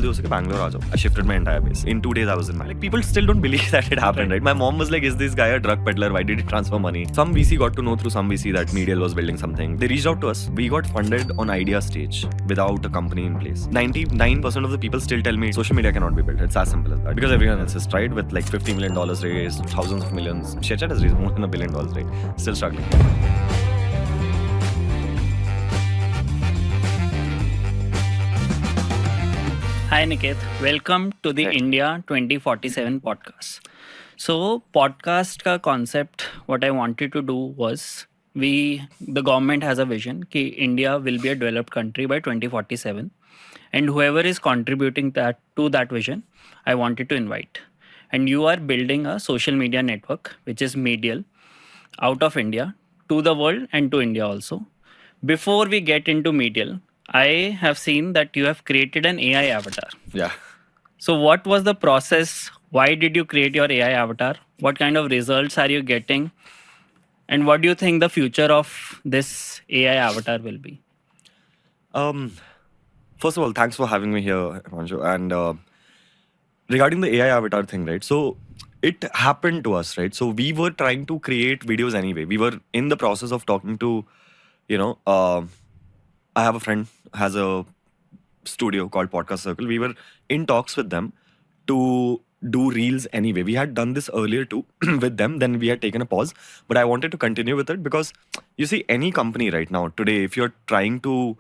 जल्दी हो सके Bangalore आ जाओ. I shifted my entire base. In 2 days I was in Bangalore. Like, people still don't believe that it happened, right? My mom was like, is this guy a drug peddler? Why did he transfer money? Some VC got to know through some VC that Medial was building something. They reached out to us. We got funded on idea stage without a company in place. 99% of the people still tell me social media cannot be built. It's as simple as that. Because everyone else has tried with like $50 million raised, thousands of millions. ShareChat has raised more than $1 billion, right? Still struggling. Hi Niket, welcome to the India 2047 podcast. So podcast का concept, what I wanted to do was the government has a vision कि India will be a developed country by 2047, and whoever is contributing to that vision, I wanted to invite. And you are building a social media network which is Medial out of India to the world and to India also. Before we get into Medial, I have seen that you have created an AI avatar. Yeah. So what was the process? Why did you create your AI avatar? What kind of results are you getting? And what do you think the future of this AI avatar will be? First of all, thanks for having me here, Himanshu. And regarding the AI avatar thing, right? So it happened to us, right? So we were trying to create videos anyway. We were in the process of talking to, I have a friend has a studio called Podcast Circle. We were in talks with them to do reels anyway. We had done this earlier too with them. Then we had taken a pause. But I wanted to continue with it because you see, any company right now today, if you're trying to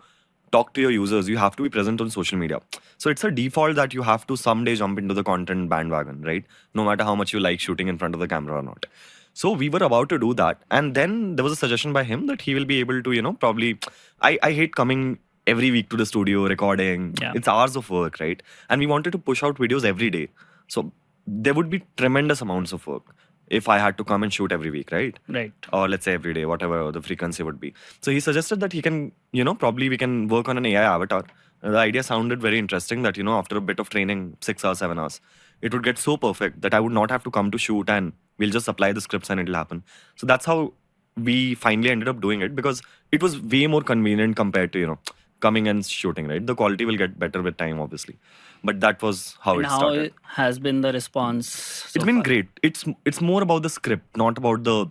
talk to your users, you have to be present on social media. So it's a default that you have to someday jump into the content bandwagon, right? No matter how much you like shooting in front of the camera or not. So we were about to do that. And then there was a suggestion by him that he will be able to, probably, I hate coming every week to the studio, recording. Yeah. It's hours of work, right? And we wanted to push out videos every day. So there would be tremendous amounts of work if I had to come and shoot every week, right? Right. Or let's say every day, whatever the frequency would be. So he suggested that he can, probably we can work on an AI avatar. The idea sounded very interesting that, after a bit of training, 6 hours, 7 hours, it would get so perfect that I would not have to come to shoot and we'll just apply the scripts and it'll happen. So that's how we finally ended up doing it because it was way more convenient compared to, coming and shooting, right? The quality will get better with time, obviously. But that was how And it how started. has been the response? It's been great. It's more about the script, not about the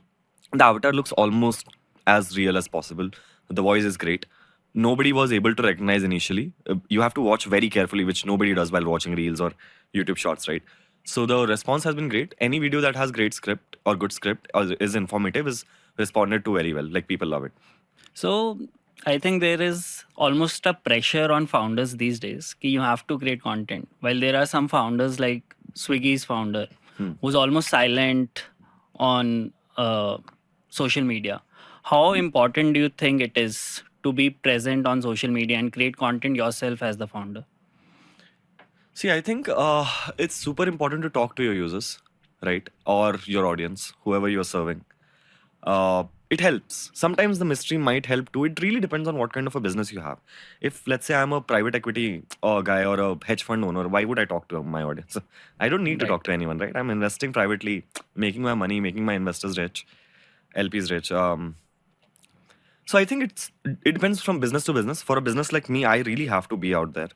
avatar looks almost as real as possible. The voice is great. Nobody was able to recognize initially. You have to watch very carefully, which nobody does while watching reels or YouTube shorts, right? So the response has been great. Any video that has great script or good script or is informative is responded to very well. Like, people love it. So I think there is almost a pressure on founders these days that you have to create content. While there are some founders like Swiggy's founder who's almost silent on social media. How important do you think it is to be present on social media and create content yourself as the founder? See, I think it's super important to talk to your users, right? Or your audience, whoever you're serving. It helps. Sometimes the mystery might help too. It really depends on what kind of a business you have. If, let's say, I'm a private equity guy or a hedge fund owner, why would I talk to my audience? I don't need to talk to anyone, right? I'm investing privately, making my money, making my investors rich, LPs rich. So I think it depends from business to business. For a business like me, I really have to be out there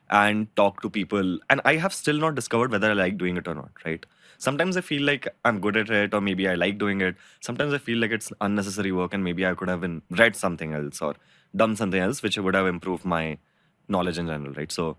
and talk to people. And I have still not discovered whether I like doing it or not, right? Sometimes I feel like I'm good at it or maybe I like doing it. Sometimes I feel like it's unnecessary work and maybe I could have read something else or done something else which would have improved my knowledge in general, right? So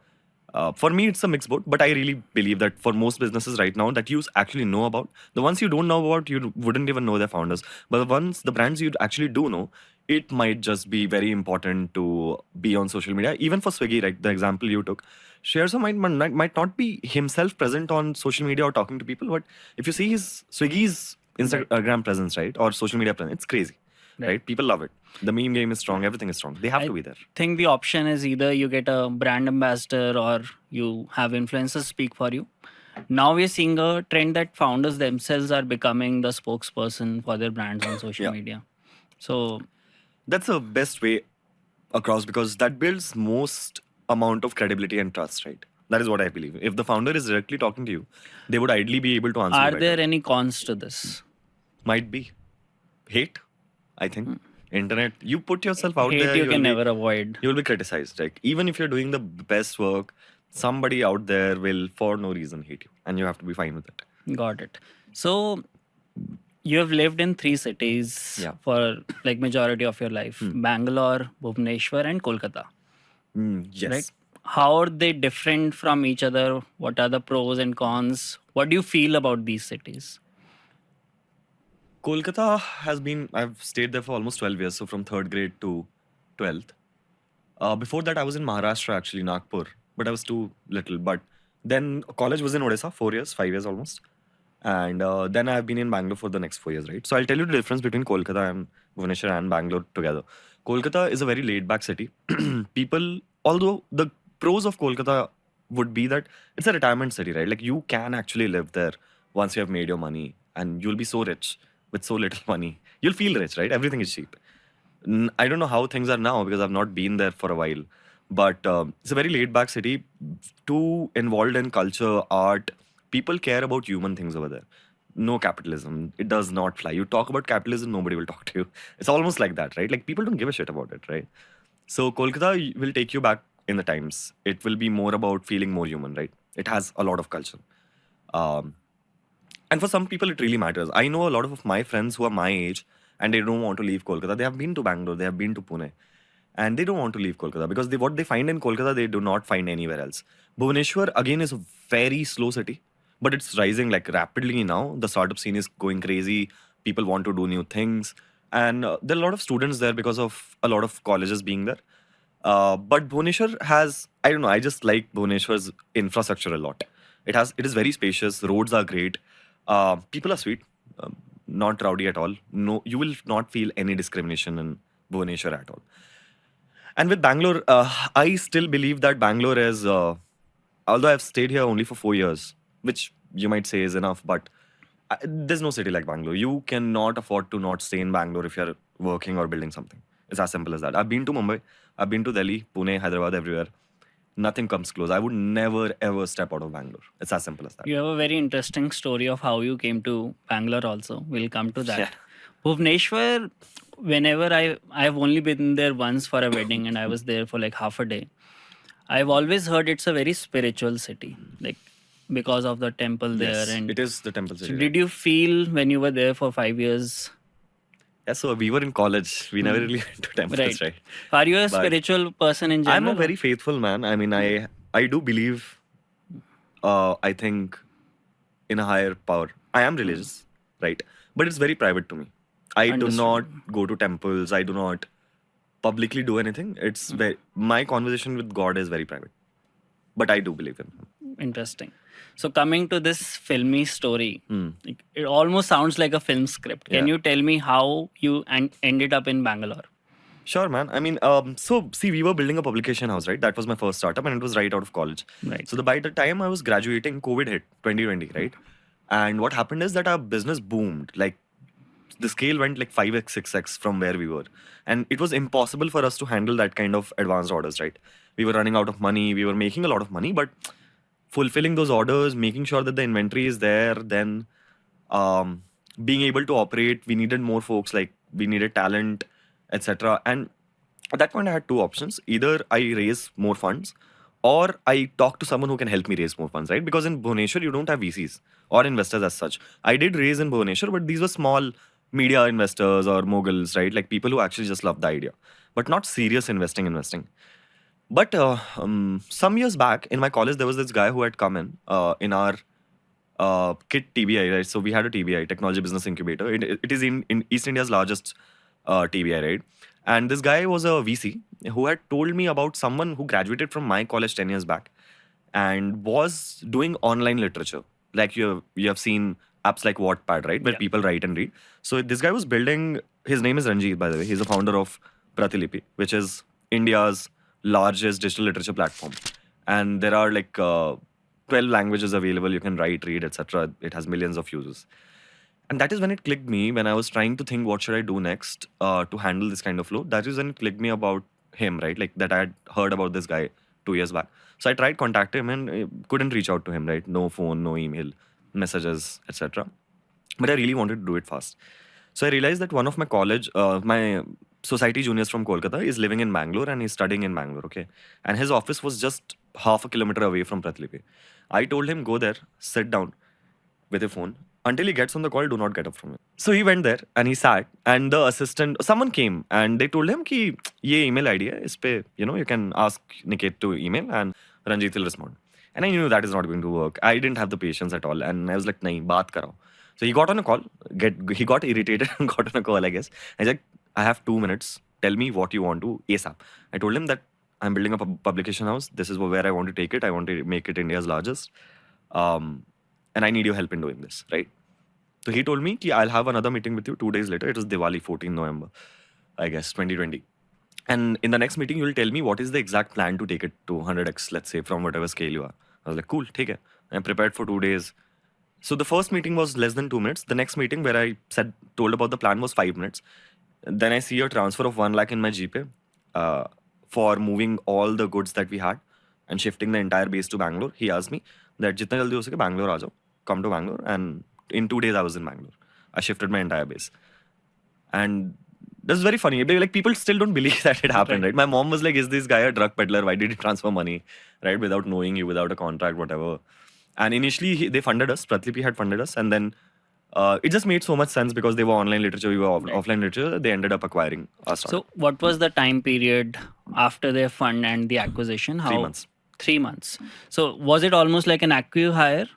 for me, it's a mixed boat, but I really believe that for most businesses right now that you actually know about, the ones you don't know about, you wouldn't even know their founders. But the brands you actually do know, it might just be very important to be on social media. Even for Swiggy, right, the example you took, Sherzo might not be himself present on social media or talking to people, but if you see his Swiggy's Instagram presence, right, or social media presence, it's crazy, right? People love it. The meme game is strong. Everything is strong. They have to be there. I think the option is either you get a brand ambassador or you have influencers speak for you. Now we're seeing a trend that founders themselves are becoming the spokesperson for their brands on social media. So that's the best way across because that builds most amount of credibility and trust, right? That is what I believe. If the founder is directly talking to you, they would ideally be able to answer. Are there any cons to this? Might be hate. I think internet. You put yourself out Hate there. you can never avoid. You will be criticized. Like even if you're doing the best work, Somebody out there will, for no reason, hate you, and you have to be fine with it. Got it. So you have lived in three cities Yeah. for like majority of your life: Bangalore, Bhubaneshwar, and Kolkata. Right? Yes. How are they different from each other? What are the pros and cons? What do you feel about these cities? Kolkata has been, I've stayed there for almost 12 years, so from third grade to 12th. Before that, I was in Maharashtra, actually, Nagpur, but I was too little. But then college was in Odisha, 4 years, 5 years almost. And then I've been in Bangalore for the next 4 years, right? So I'll tell you the difference between Kolkata and Bhubaneswar and Bangalore together. Kolkata is a very laid back city. People, although the pros of Kolkata would be that it's a retirement city, right? Like you can actually live there once you have made your money and you'll be so rich with so little money. You'll feel rich, right? Everything is cheap. I don't know how things are now because I've not been there for a while. But it's a very laid back city, too involved in culture, art. People care about human things over there. No capitalism. It does not fly. You talk about capitalism, nobody will talk to you. It's almost like that, right? Like people don't give a shit about it, right? So Kolkata will take you back in the times. It will be more about feeling more human, right? It has a lot of culture. Um, and for some people, it really matters. I know a lot of my friends who are my age and they don't want to leave Kolkata. They have been to Bangalore, they have been to Pune, and they don't want to leave Kolkata because what they find in Kolkata, they do not find anywhere else. Bhubaneswar, again, is a very slow city, but it's rising like rapidly now. The startup scene is going crazy. People want to do new things. And there are a lot of students there because of a lot of colleges being there. But Bhubaneswar has, I don't know, I just like Bhubaneswar's infrastructure a lot. It is very spacious. Roads are great. People are sweet, not rowdy at all. No, you will not feel any discrimination in Bhubaneswar at all. And with Bangalore, I still believe that Bangalore is, although I've stayed here only for 4 years, which you might say is enough, but there's no city like Bangalore. You cannot afford to not stay in Bangalore if you're working or building something. It's as simple as that. I've been to Mumbai, I've been to Delhi, Pune, Hyderabad, everywhere. Nothing comes close. I would never ever step out of Bangalore. It's as simple as that. You have a very interesting story of how you came to Bangalore also. We'll come to Yeah. that. Bhubaneswar, whenever I've only been there once for a wedding and I was there for like half a day. I've always heard it's a very spiritual city. Like because of the temple there. Yes, And it is the temple so city, did right? you feel when you were there for 5 years? Yeah, so we were in college. We never Hmm. really went to temples, Right. right? Are you a But spiritual person in I'm a general? very faithful man. I mean, I do believe. I think in a higher power. I am Hmm. religious, right? But it's very private to me. I do Understood. not go to temples. I do not publicly do anything. It's very my conversation with God is very private. But I do believe in Him. Interesting. So coming to this filmy story, Hmm. like, it almost sounds like a film script. Can Yeah. you tell me how you ended up in Bangalore? Sure, man. I mean, so see, we were building a publication house, right? That was my first startup, and it was right out of college. Right. So by the time I was graduating, COVID hit, 2020, right? And what happened is that our business boomed. Like the scale went like 5x, 6x from where we were. And it was impossible for us to handle that kind of advanced orders, right? We were running out of money. We were making a lot of money, but fulfilling those orders, making sure that the inventory is there, then um, being able to operate, we needed more folks, like we needed talent, etc. And at that point, I had two options. Either I raise more funds or I talk to someone who can help me raise more funds, right? Because in Bhubaneswar, you don't have VCs or investors as such. I did raise in Bhubaneswar, but these were small media investors or moguls, right? Like people who actually just love the idea, but not serious investing. But some years back in my college, there was this guy who had come in our KIT TBI, right? So we had a TBI, Technology Business Incubator. It is in East India's largest TBI, right? And this guy was a VC who had told me about someone who graduated from my college 10 years back and was doing online literature. Like you have seen apps like Wattpad, right? Where Yeah. people write and read. So this guy was building, his name is Ranjeet, by the way. He's a founder of Pratilipi, which is India's largest digital literature platform. And there are like 12 languages available. You can write, read, etc. It has millions of users. And that is when it clicked me when I was trying to think what should I do next to handle this kind of flow. That is when it clicked me about him, right? Like that I had heard about this guy 2 years back. So I tried contacting him and couldn't reach out to him, right? No phone, no email, messages, etc. But I really wanted to do it fast. So I realized that one of my society juniors from Kolkata is living in Bangalore and he's studying in Bangalore, okay? And his office was just half a kilometer away from Pratilipi. I told him, go there, sit down with your phone. Until he gets on the call, do not get up from it. So he went there and he sat, and the assistant, someone came and they told him कि ये email ID है, इस पे, you can ask Niket to email and Ranjeet will respond. And I knew that is not going to work. I didn't have the patience at all. And I was like, nahi, baat karao. So he got on a call, he got irritated and got on a call, I guess. I was like, I have 2 minutes. Tell me what you want to ASAP. I told him that I'm building a publication house. This is where I want to take it. I want to make it India's largest. And I need your help in doing this, right? So he told me कि I'll have another meeting with you 2 days later. It was Diwali, 14 November, I guess, 2020. And in the next meeting, you'll tell me what is the exact plan to take it to 100x, let's say, from whatever scale you are. I was like, cool, take it. I'm prepared for 2 days. So the first meeting was less than 2 minutes. The next meeting where I told about the plan was 5 minutes. Then I see a transfer of 1 lakh in my GPay for moving all the goods that we had and shifting the entire base to Bangalore. He asked me that jitna jaldi ho sake Bangalore aa jao, come to Bangalore. And in 2 days I was in Bangalore. I shifted my entire base. And that's very funny. Like, people still don't believe that it happened, right? My mom was like, is this guy a drug peddler? Why did he transfer money, right? Without knowing you, without a contract, whatever. And initially they funded us. Pratilipi had funded us. And then it just made so much sense because they were online literature, we were offline literature. They ended up acquiring us. So what was the time period after their fund and the acquisition? 3 months. 3 months. So was it almost like an acqui-hire?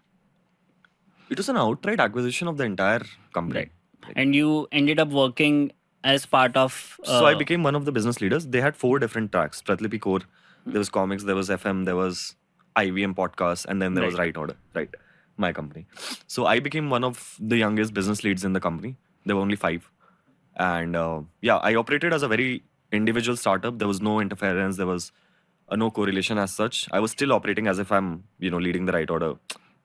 It was an outright acquisition of the entire company. Right. And you ended up working as part of... So I became one of the business leaders. They had 4 different tracks. Pratilipi Core, there was comics, there was FM, there was IVM podcast, and then there was Right Order, right? My company. So I became one of the youngest business leads in the company. There were only 5. And I operated as a very individual startup. There was no interference. There was no correlation as such. I was still operating as if I'm, leading the Right Order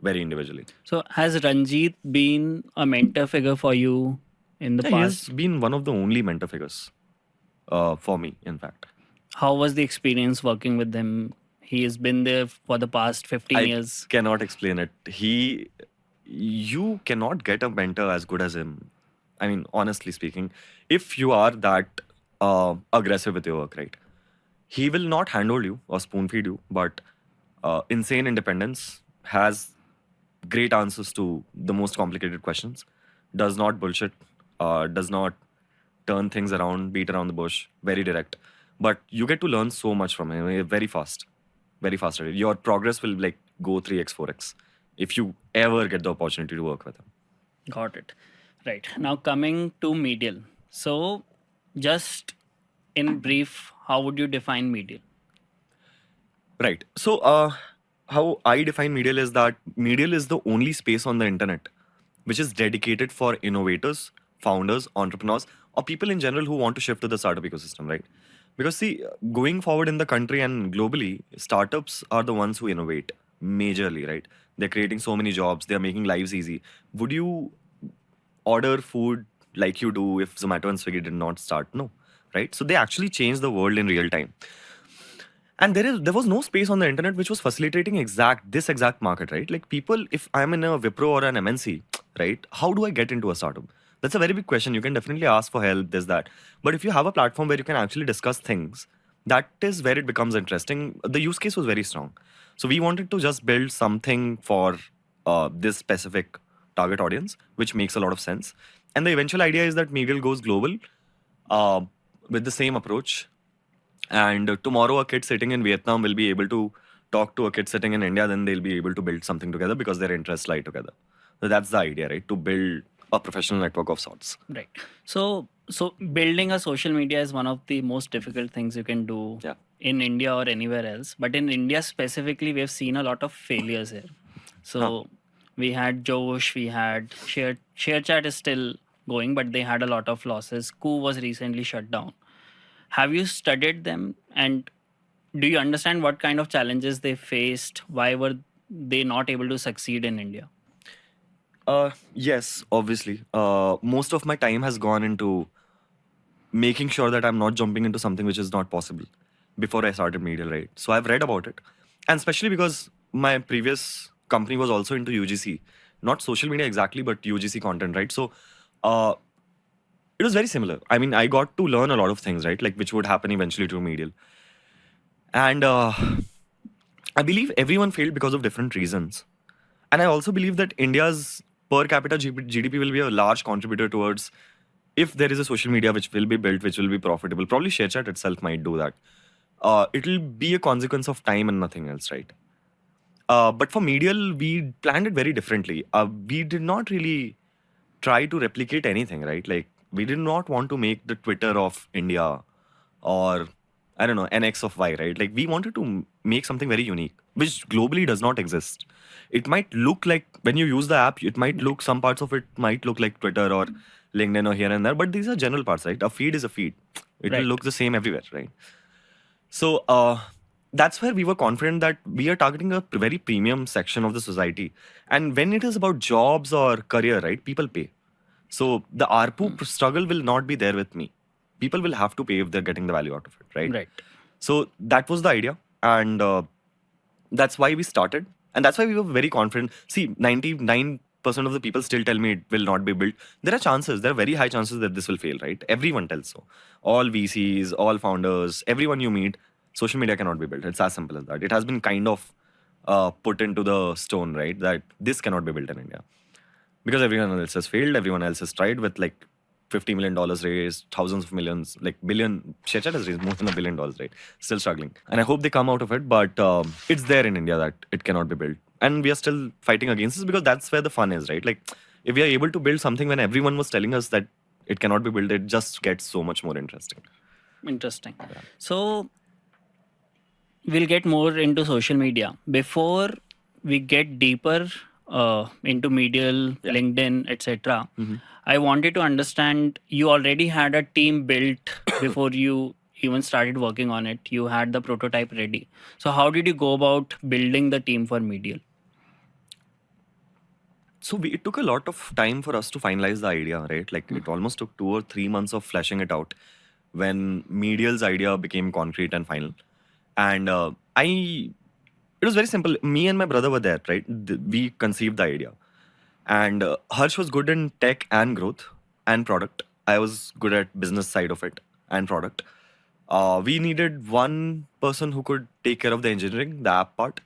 very individually. So has Ranjeet been a mentor figure for you in the past? He has been one of the only mentor figures for me, in fact. How was the experience working with him? He has been there for the past 15 years. I cannot explain it. You cannot get a mentor as good as him. I mean, honestly speaking, if you are that aggressive with your work, right? He will not handhold you or spoon feed you, but insane independence, has great answers to the most complicated questions, does not bullshit, does not turn things around, beat around the bush, very direct. But you get to learn so much from him very fast. Very fast. Your progress will go 3x, 4x if you ever get the opportunity to work with him. Got it. Right. Now coming to Medial. So just in brief, how would you define Medial? Right. So how I define Medial is that Medial is the only space on the internet which is dedicated for innovators, founders, entrepreneurs, or people in general who want to shift to the startup ecosystem, right? Because see, going forward in the country and globally, startups are the ones who innovate majorly, right? They're creating so many jobs. They're making lives easy. Would you order food like you do if Zomato and Swiggy did not start? No, right? So they actually changed the world in real time. And there was no space on the internet which was facilitating this exact market, right? Like, people, if I'm in a Wipro or an MNC, right? How do I get into a startup? That's a very big question. You can definitely ask for help, this, that. But if you have a platform where you can actually discuss things, that is where it becomes interesting. The use case was very strong. So we wanted to just build something for this specific target audience, which makes a lot of sense. And the eventual idea is that Medial goes global with the same approach. And tomorrow, a kid sitting in Vietnam will be able to talk to a kid sitting in India, then they'll be able to build something together because their interests lie together. So that's the idea, right? To build a professional network of sorts. Right. So building a social media is one of the most difficult things you can do in India or anywhere else. But in India specifically, we have seen a lot of failures here. So we had Josh, we had ShareChat is still going, but they had a lot of losses. Koo was recently shut down. Have you studied them, and do you understand what kind of challenges they faced? Why were they not able to succeed in India? Yes, obviously. Most of my time has gone into making sure that I'm not jumping into something which is not possible before I started Medial, right? So I've read about it. And especially because my previous company was also into UGC. Not social media exactly, but UGC content, right? So it was very similar. I mean, I got to learn a lot of things, right? Like, which would happen eventually to Medial. And I believe everyone failed because of different reasons. And I also believe that India's per capita GDP will be a large contributor towards if there is a social media which will be built, which will be profitable. Probably ShareChat itself might do that. It'll be a consequence of time and nothing else, right? But for Medial, we planned it very differently. We did not really try to replicate anything, right? Like, we did not want to make the Twitter of India or, I don't know, NX of Y, right? Like, we wanted to make something very unique, which globally does not exist. It might look like, when you use the app, it might look, some parts of it might look like Twitter or LinkedIn or here and there, but these are general parts, right? A feed is a feed. It will Right. look the same everywhere, right? So that's where we were confident that we are targeting a very premium section of the society. And when it is about jobs or career, right, people pay. So the ARPU struggle will not be there with me. People will have to pay if they're getting the value out of it, right? Right. So that was the idea. And that's why we started. And that's why we were very confident. See, 99% of the people still tell me it will not be built. There are chances, there are very high chances that this will fail, right? Everyone tells so. All VCs, all founders, everyone you meet, social media cannot be built. It's as simple as that. It has been kind of put into the stone, right? That this cannot be built in India because everyone else has failed, everyone else has tried with like $50 million raised, thousands of millions, like billion. ShareChat has raised more than $1 billion, right? Still struggling, and I hope they come out of it. But it's there in India that it cannot be built, and we are still fighting against this because that's where the fun is, right? Like if we are able to build something when everyone was telling us that it cannot be built, it just gets so much more interesting. Interesting. So we'll get more into social media. Before we get deeper into Medial, Yeah. LinkedIn, etc., Mhm. I wanted to understand you already had a team built before you even started working on it. You had the prototype ready. So, how did you go about building the team for Medial? So it took a lot of time for us to finalize the idea, right? Like it almost took 2 or 3 months of fleshing it out when Medial's idea became concrete and final. And it was very simple. Me and my brother were there, right? We conceived the idea. And Harsh was good in tech and growth and product. I was good at business side of it and product. We needed one person who could take care of the engineering, the app part,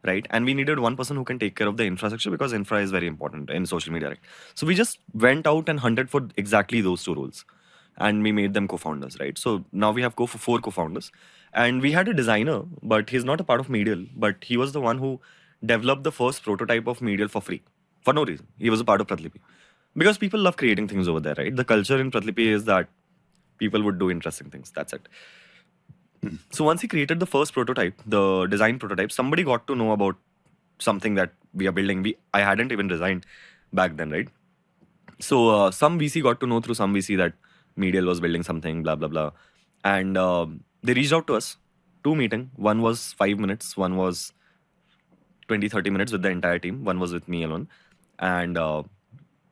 right? And we needed one person who can take care of the infrastructure because infra is very important in social media, right? So we just went out and hunted for exactly those two roles, and we made them co-founders, right? So now we have four co-founders, and we had a designer, but he's not a part of Medial, but he was the one who developed the first prototype of Medial for free, for no reason. He was a part of Pratilipi because people love creating things over there, right? The culture in Pratilipi is that people would do interesting things. That's it. So once he created the first prototype, the design prototype, somebody got to know about something that we are building. I hadn't even designed back then, right? So some VC got to know through some VC that Medial was building something, blah blah blah, and they reached out to us. Two meeting. One was 5 minutes. One was 20-30 minutes with the entire team. One was with me alone, and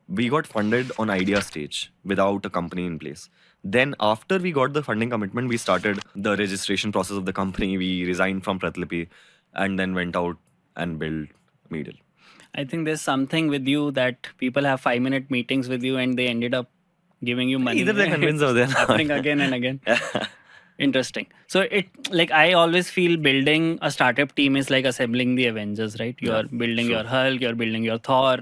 we got funded on idea stage without a company in place. Then after we got the funding commitment, we started the registration process of the company. We resigned from Pratilipi and then went out and built Medial. I think there's something with you that people have 5-minute meetings with you and they ended up giving you money. Either they're convinced or they're It's not. happening again and again. Interesting. So it, like, I always feel building a startup team is like assembling the Avengers, right? You Yeah, are building true. your Hulk, you're building your Thor.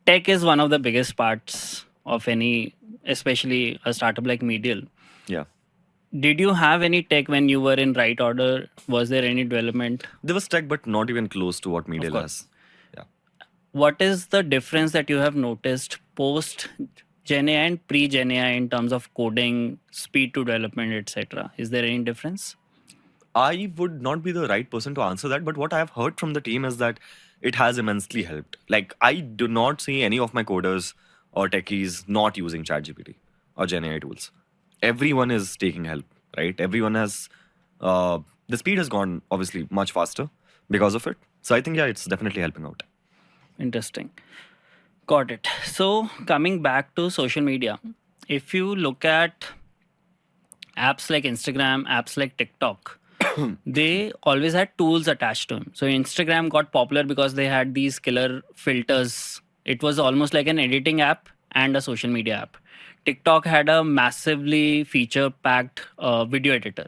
Tech is one of the biggest parts of any, especially a startup like Medial. Yeah. Did you have any tech when you were in right order? Was there any development? There was tech, but not even close to what Of Medial course. has. Yeah. What is the difference that you have noticed post Gen AI and pre Gen AI in terms of coding, speed to development, etc.? Is there any difference? I would not be the right person to answer that, but what I have heard from the team is that it has immensely helped. Like, I do not see any of my coders or techies not using ChatGPT or Gen AI tools. Everyone is taking help, right? Everyone has, the speed has gone obviously much faster because of it. So I think, yeah, it's definitely helping out. Interesting. Got it. So, coming back to social media, if you look at apps like Instagram, apps like TikTok, they always had tools attached to them. So Instagram got popular because they had these killer filters. It was almost like an editing app and a social media app. TikTok had a massively feature packed video editor.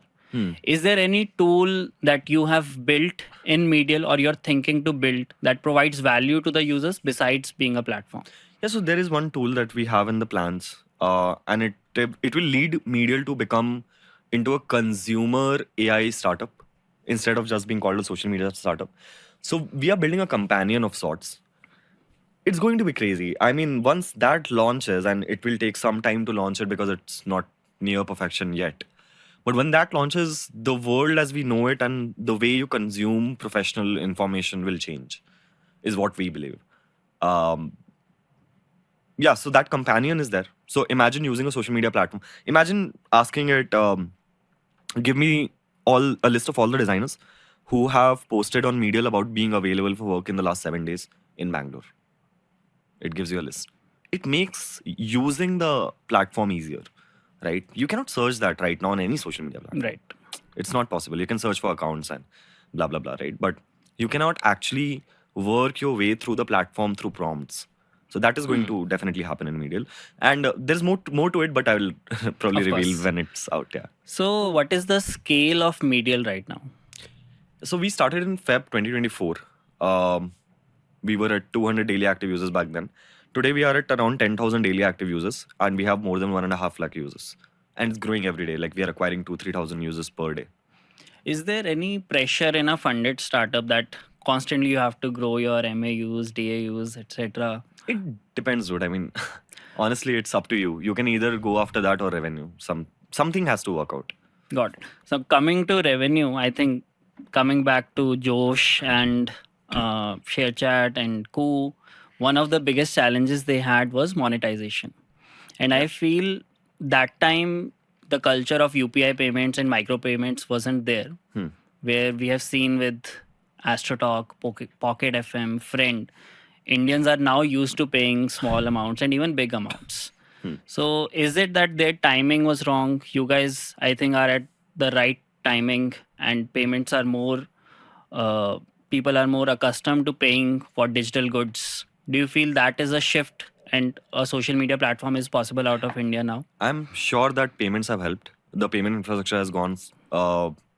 Is there any tool that you have built in Medial or you're thinking to build that provides value to the users besides being a platform? Yeah, so there is one tool that we have in the plans, and it will lead Medial to become into a consumer AI startup instead of just being called a social media startup. So we are building a companion of sorts. It's going to be crazy. I mean, once that launches, and it will take some time to launch it because it's not near perfection yet. But when that launches, the world as we know it and the way you consume professional information will change, is what we believe. Um, yeah, so that companion is there. So imagine using a social media platform. Imagine asking it, give me all a list of all the designers who have posted on Medial about being available for work in the last 7 days in Bangalore. It gives you a list. It makes using the platform easier, right? You cannot search that right now on any social media platform. Right. It's not possible. You can search for accounts and blah blah blah, right? But you cannot actually work your way through the platform through prompts. So that is going to definitely happen in Medial, and there's more to it, but I will probably Of reveal course. when it's out. Yeah. So, what is the scale of Medial right now? So we started in Feb 2024. Um, we were at 200 daily active users back then. Today we are at around 10,000 daily active users, and we have more than 1.5 lakh users, and it's growing every day. Like we are acquiring 2-3 thousand users per day. Is there any pressure in a funded startup that constantly you have to grow your MAUs, DAUs, etc.? It depends, dude. I mean, honestly, it's up to you. You can either go after that or revenue. Something has to work out. Got it. So coming to revenue, I think coming back to Josh and ShareChat and Koo, one of the biggest challenges they had was monetization. And I feel that time the culture of UPI payments and micro payments wasn't there, where we have seen with AstroTalk, Pocket FM, Friend, Indians are now used to paying small amounts and even big amounts. So is it that their timing was wrong? You guys, I think, are at the right timing, and payments are more. Uh, People are more accustomed to paying for digital goods. Do you feel that is a shift, and a social media platform is possible out of India now? I'm sure that payments have helped. The payment infrastructure has gone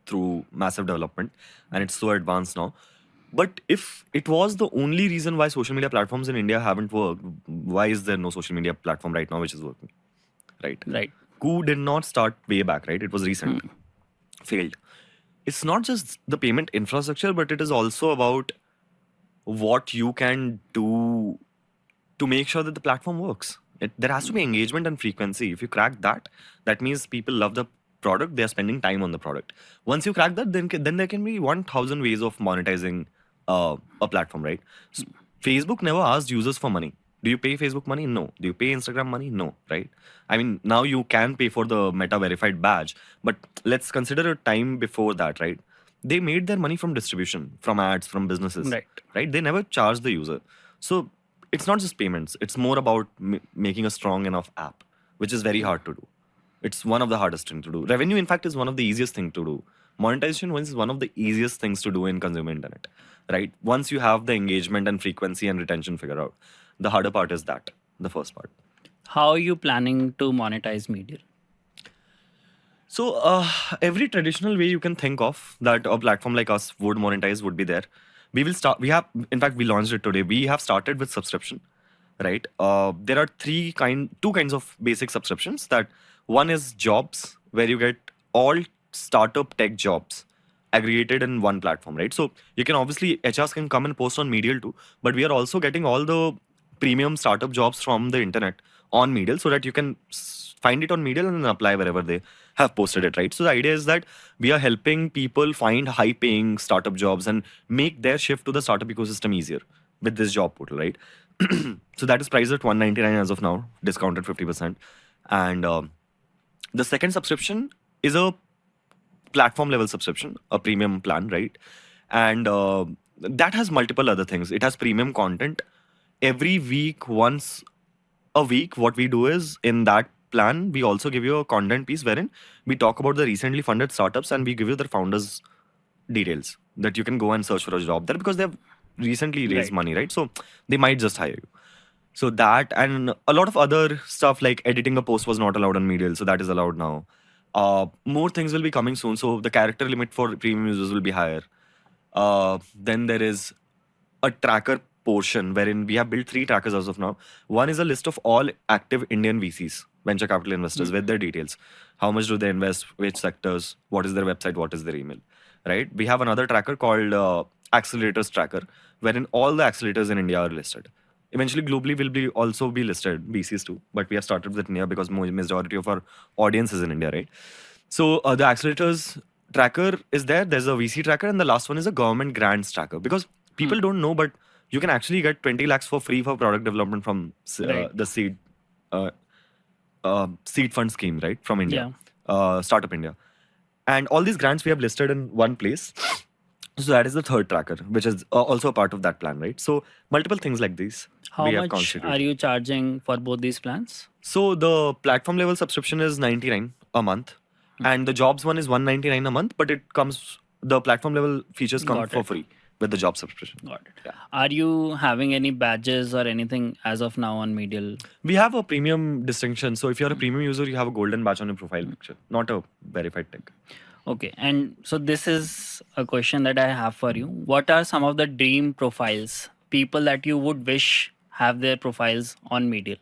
through massive development, and it's so advanced now. But if it was the only reason why social media platforms in India haven't worked, why is there no social media platform right now which is working? Right? Right. Koo did not start way back, right? It was recent. Failed. It's not just the payment infrastructure, but it is also about what you can do to make sure that the platform works. There has to be engagement and frequency. If you crack that, that means people love the product. They are spending time on the product. Once you crack that, then there can be 1,000 ways of monetizing a platform, right? Facebook never asked users for money. Do you pay Facebook money? No. Do you pay Instagram money? No, right? I mean, now you can pay for the Meta verified badge, but let's consider a time before that, right? They made their money from distribution, from ads, from businesses, Right. right? They never charged the user. So it's not just payments, it's more about making a strong enough app, which is very hard to do. It's one of the hardest thing to do. Revenue, in fact, is one of the easiest thing to do. Monetization is one of the easiest things to do in consumer internet, right? Once you have the engagement and frequency and retention figured out, the harder part is that, the first part. How are you planning to monetize Medial? So every traditional way you can think of that a platform like us would monetize would be there. We will start. We have, in fact, we launched it today. We have started with subscription, right? There are two kinds of basic subscriptions. That one is jobs, where you get all startup tech jobs aggregated in one platform, right? So you can obviously HRs can come and post on Medial too, but we are also getting all the premium startup jobs from the internet on Medial so that you can find it on Medial and then apply wherever they have posted it, right? So the idea is that we are helping people find high paying startup jobs and make their shift to the startup ecosystem easier with this job portal, right? So that is priced at 199 as of now, discounted 50%. And the second subscription is a platform level subscription, a premium plan, right? And that has multiple other things. It has premium content. Every week, once a week, what we do is in that plan, we also give you a content piece wherein we talk about the recently funded startups and we give you the founders' details that you can go and search for a job there because they've recently raised Right. money, right? So they might just hire you. So that and a lot of other stuff like editing a post was not allowed on Medial, so that is allowed now. More things will be coming soon. So the character limit for premium users will be higher. Then there is a tracker portion wherein we have built 3 trackers as of now. One is a list of all active Indian VCs, venture capital investors, with their details. How much do they invest? Which sectors? What is their website? What is their email? Right? We have another tracker called accelerators tracker, wherein all the accelerators in India are listed. Eventually, globally will be also be listed VCs too, but we have started with India because majority of our audience is in India, right? So the accelerators tracker is there. There's a VC tracker, and the last one is a government grants tracker because people don't know, but you can actually get 20 lakhs for free for product development from Right. the uh, seed fund scheme, right? From India, Yeah. Startup India, and all these grants we have listed in one place. So that is the third tracker, which is also a part of that plan, right? So multiple things like these How we have much are constituted. you charging for both these plans? So the platform level subscription is 99 a month, and the jobs one is 199 a month. But it comes the platform level features come Got for it. free with the job subscription. Got it. Yeah. Are you having any badges or anything as of now on Medial? We have a premium distinction. So if you're a premium user, you have a golden badge on your profile picture, not a verified tag. Okay, and so this is a question that I have for you. What are some of the dream profiles, people that you would wish have their profiles on Medial?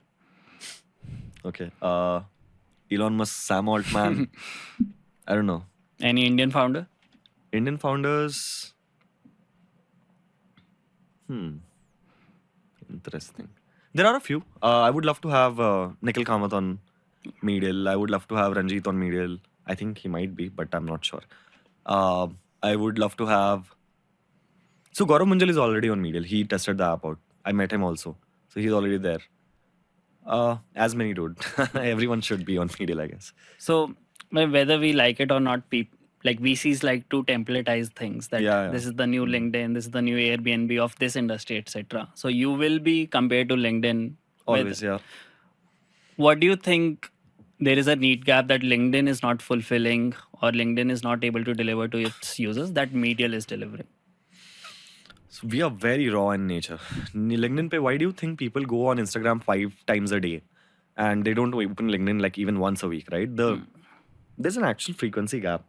Okay. Elon Musk, Sam Altman. I don't know. Any Indian founder? Indian founders. Interesting. There are a few. I would love to have Nikhil Kamath on Medial. I would love to have Ranjeet on Medial. I think he might be, but I'm not sure. Uh, I would love to have. So Gaurav Munjal is already on Medial. He tested the app out. I met him also. So he's already there. As many dude. Everyone should be on Medial, I guess. So whether we like it or not, like VCs like to templatize things that Yeah, yeah. this is the new LinkedIn, this is the new Airbnb of this industry, etc. So you will be compared to LinkedIn. Always, yeah. What do you think there is a need gap that LinkedIn is not fulfilling or LinkedIn is not able to deliver to its users that Medial is delivering? So we are very raw in nature. LinkedIn pe, why do you think people go on Instagram 5 times a day and they don't open LinkedIn like even once a week, right? There's an actual frequency gap.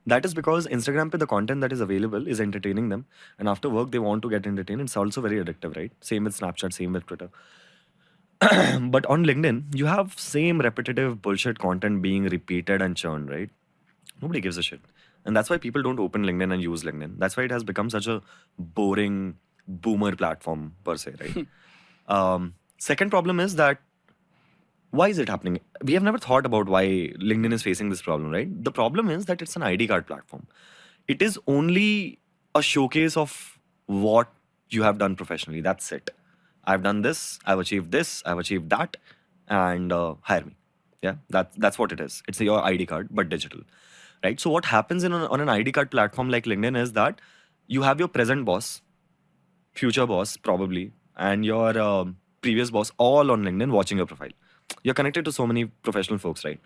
That is because Instagram pe the content that is available is entertaining them, and after work they want to get entertained. It's also very addictive, right? Same with Snapchat, same with Twitter. But on LinkedIn, you have same repetitive bullshit content being repeated and churned, right? Nobody gives a shit. And that's why people don't open LinkedIn and use LinkedIn. That's why it has become such a boring boomer platform per se, right? Second problem is that why is it happening? We have never thought about why LinkedIn is facing this problem, right? The problem is that it's an ID card platform. It is only a showcase of what you have done professionally. That's it. I've done this, I've achieved that, and hire me. Yeah, that's what it is. It's your ID card, but digital, right? So what happens on an ID card platform like LinkedIn is that you have your present boss, future boss probably, and your previous boss all on LinkedIn watching your profile. You're connected to so many professional folks, right?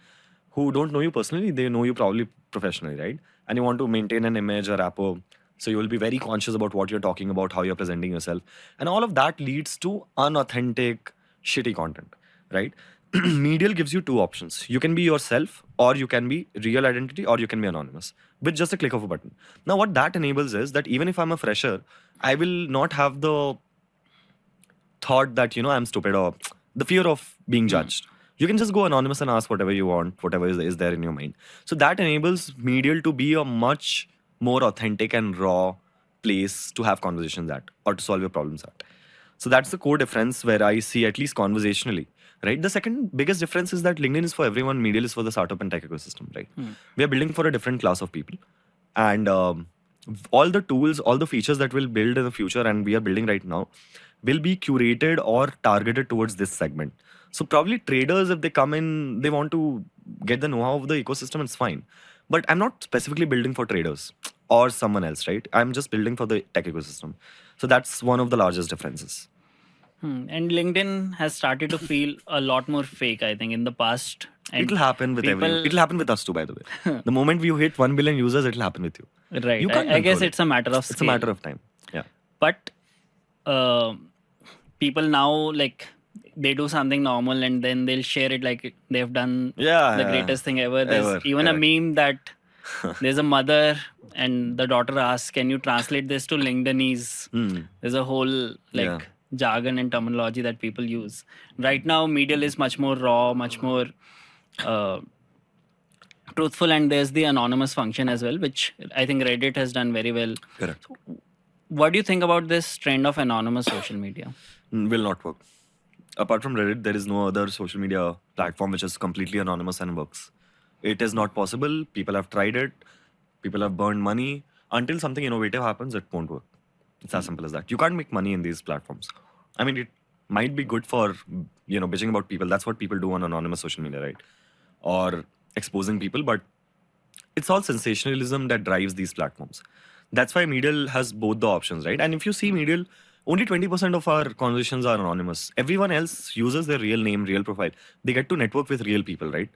Who don't know you personally, they know you probably professionally, right? And you want to maintain an image or rapport. So you will be very conscious about what you're talking about, how you're presenting yourself. And all of that leads to unauthentic, shitty content, right? Medial gives you 2 options. You can be yourself, or you can be real identity, or you can be anonymous with just a click of a button. Now, what that enables is that even if I'm a fresher, I will not have the thought that I'm stupid or the fear of being judged. You can just go anonymous and ask whatever you want, whatever is there in your mind. So that enables Medial to be a much more authentic and raw place to have conversations at or to solve your problems at. So that's the core difference where I see, at least conversationally, right? The second biggest difference is that LinkedIn is for everyone, Medial is for the startup and tech ecosystem, right? We are building for a different class of people. And all the tools, all the features that we'll build in the future and we are building right now will be curated or targeted towards this segment. So probably traders, if they come in, they want to get the know-how of the ecosystem, it's fine. But I'm not specifically building for traders or someone else, right? I'm just building for the tech ecosystem. So that's one of the largest differences. And LinkedIn has started to feel a lot more fake, I think, in the past. And It'll happen with everyone. It'll happen with us too, by the way. The moment you hit 1 billion users, it'll happen with you. Right. You can't I guess control it's a matter of scale. It's a matter of time. Yeah. But people now, like, they do something normal and then they'll share it like they've done Yeah, the yeah. greatest thing ever. There's Ever. even a Correct. meme that there's a mother and the daughter asks, "Can you translate this to LinkedInese?" Hmm. There's a whole Yeah. like jargon and terminology that people use. Right now, Medial is much more raw, much more uh, truthful, and there's the anonymous function as well, which I think Reddit has done very well. Correct. What do you think about this trend of anonymous social media? Will not work. Apart from Reddit, there is no other social media platform which is completely anonymous and works. It is not possible. People have tried it. People have burned money. Until something innovative happens, it won't work. It's as simple as that. You can't make money in these platforms. I mean, it might be good for bitching about people. That's what people do on anonymous social media, right? Or exposing people, but it's all sensationalism that drives these platforms. That's why Medial has both the options, right? And if you see Medial, only 20% of our conversations are anonymous. Everyone else uses their real name, real profile. They get to network with real people, right?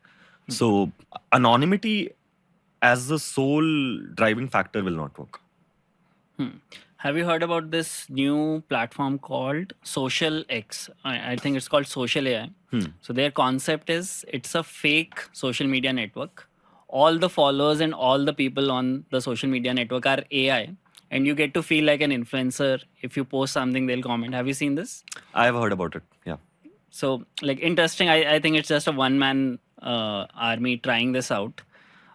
So anonymity as the sole driving factor will not work. Have you heard about this new platform called Social X? I think it's called Social AI. So their concept is it's a fake social media network. All the followers and all the people on the social media network are AI, and you get to feel like an influencer. If you post something, they'll comment. Have you seen this? I've heard about it. Yeah. So like interesting. I think it's just a one man army trying this out.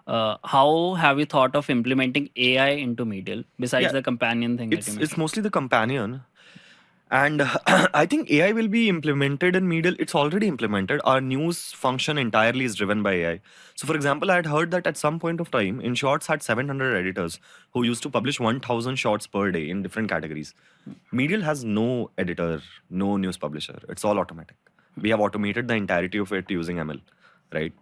How have you thought of implementing AI into Medial besides Yeah. the companion thing that you It's mentioned? mostly the companion. And I think AI will be implemented in Medial. It's already implemented. Our news function entirely is driven by AI. So, for example, I had heard that at some point of time, In Shorts had 700 editors who used to publish 1,000 shorts per day in different categories. Medial has no editor, no news publisher. It's all automatic. We have automated the entirety of it using ML, right?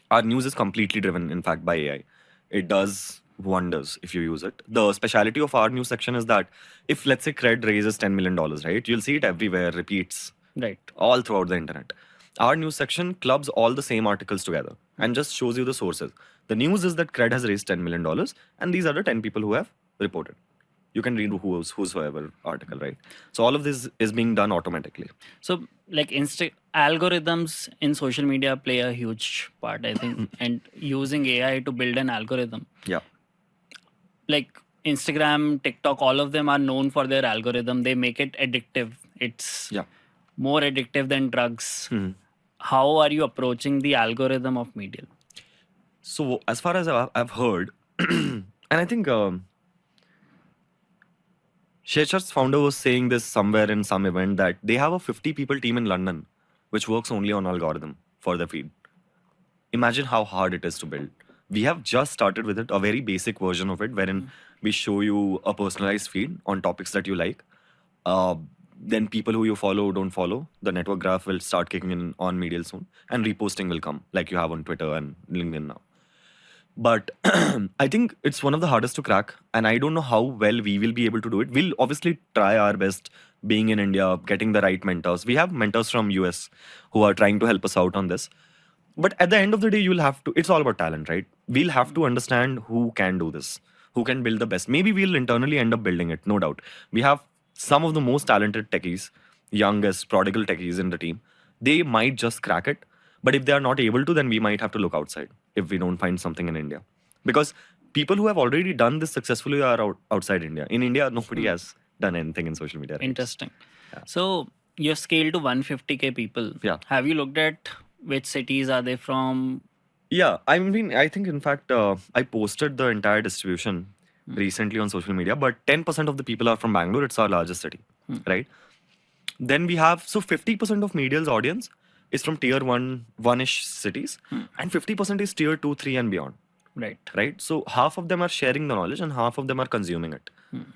Our news is completely driven, in fact, by AI. It does wonders if you use it. The speciality of our news section is that if, let's say, Cred raises $10 million, right, you'll see it everywhere, repeats Right. all throughout the internet. Our news section clubs all the same articles together and just shows you the sources. The news is that Cred has raised $10 million, and these are the 10 people who have reported. You can read whosoever article, right? So all of this is being done automatically. So like algorithms in social media play a huge part, I think, and using AI to build an algorithm. Yeah. Like Instagram, TikTok, all of them are known for their algorithm. They make it addictive. It's Yeah. more addictive than drugs. How are you approaching the algorithm of Medial? So as far as I've heard, and I think Shechar's founder was saying this somewhere in some event that they have a 50 people team in London which works only on algorithm for the feed. Imagine how hard it is to build. We have just started with it, a very basic version of it, wherein we show you a personalized feed on topics that you like. Uh, then people who you follow don't follow. The network graph will start kicking in on Medial soon, and reposting will come like you have on Twitter and LinkedIn now. But I think it's one of the hardest to crack, and I don't know how well we will be able to do it. We'll obviously try our best being in India, getting the right mentors. We have mentors from US who are trying to help us out on this. But at the end of the day, you'll have to, it's all about talent, right? We'll have to understand who can do this, who can build the best. Maybe we'll internally end up building it, no doubt. We have some of the most talented techies, youngest, prodigal techies in the team. They might just crack it. But if they are not able to, then we might have to look outside if we don't find something in India. Because people who have already done this successfully are outside India. In India, nobody has done anything in social media. Right? Interesting. So you've scaled to 150K people. Yeah. Have you looked at which cities are they from? Yeah, I mean, I think in fact, I posted the entire distribution recently on social media, but 10% of the people are from Bangalore. It's our largest city, right? Then we have, so 50% of Medial's audience is from tier one-ish cities, and 50% is tier two, three, and beyond, Right. right? So half of them are sharing the knowledge and half of them are consuming it.